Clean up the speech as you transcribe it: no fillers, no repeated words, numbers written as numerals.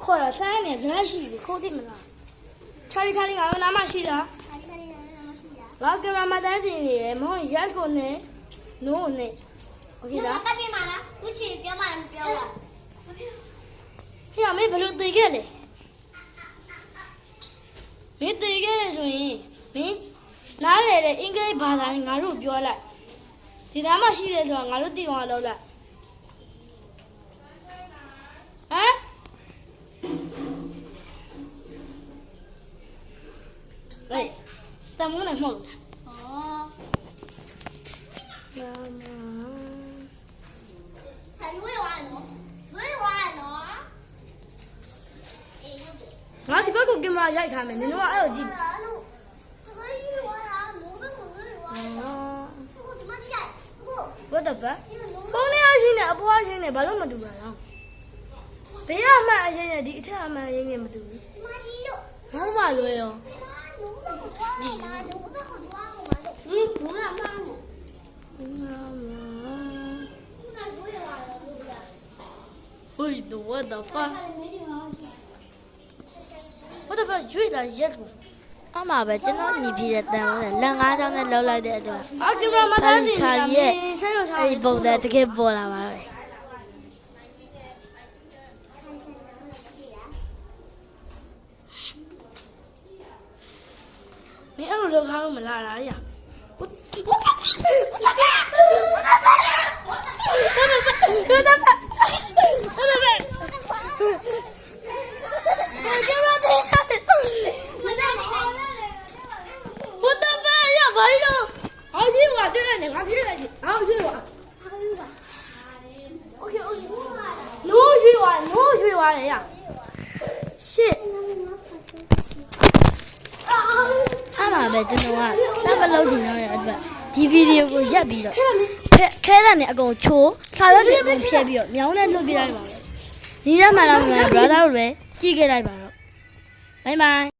ခေါ်တာဆန်းနေဇာတ်ရှိပြီခိုးသိမလားချာလီငါနာမရှိလားငါကင်မရာမတန်းတင်နေတယ်မဟုတ်ရက်ကိုနဲ့နိုးနဲ့โอเคလားတက်ပြမှာလားခုချီပြောမှလည်းပြောပါဟေ့မင်းဘယ်လိုသိခဲ့လဲမင်းသိခဲ့တယ်ဆိုရင်မင်းနားလေတဲ့အင်္ဂလိပ်ဘာသာနဲ့ငါတို့ပြောလိုက်ဒီသားမှရှိတယ်ဆိုတာငါတို့သိအောင်လုပ်လိုက်ဟမ်喂，怎么了梦？哦，妈妈，还会玩呢，会玩呢。我这边给妈ရိုက်ထားမယ်နင်တို့ကအဲ့လိုကြည့်What the fuck ဖုန်းထဲအရှင်းနဲ့အပေါ်အရှင်းနဲ့ဘာလို့မတူပါလဲဘေးကအမှန်အရှင်းနဲ့ဒီအထက်အမှန်အရှင်းနဲ့မတူဘူးဘာမှမလွယ်ရောWait, what the fuck? What the fuck? ရွေ့လာရက်ကိုအမှပဲကျွန်တော်ညီပြတဲ့တန်ဝင်လက်၅ချောင်းနဲ့လောက်လိုက်တဲ့အတွက်အာကင်မရာမတန်းစီရဲ့အဲ့ပုံစံတကယ်ပေါ်လာပါတော့မင်းအဲ့လိုလုပ်ထားလို့မလားလားရပဲကျွန်တော်ကစမ်းမလုပ်ချင်တော့တဲ့အတွက်ဒီဗီဒီယိုကိုရက်ပြီးတော့ခဲတဲ့နဲ့အကုန်ချိုးစာရွက်တွေအကုန်ဖြဲပြီးတော့မြောင်းနဲ့လွတ်ပြလိုက်ပါမယ်။ဒီနေ့မှလည်း brother တို့ပဲကြည့်ခဲ့လိုက်ပါတော့။ Bye bye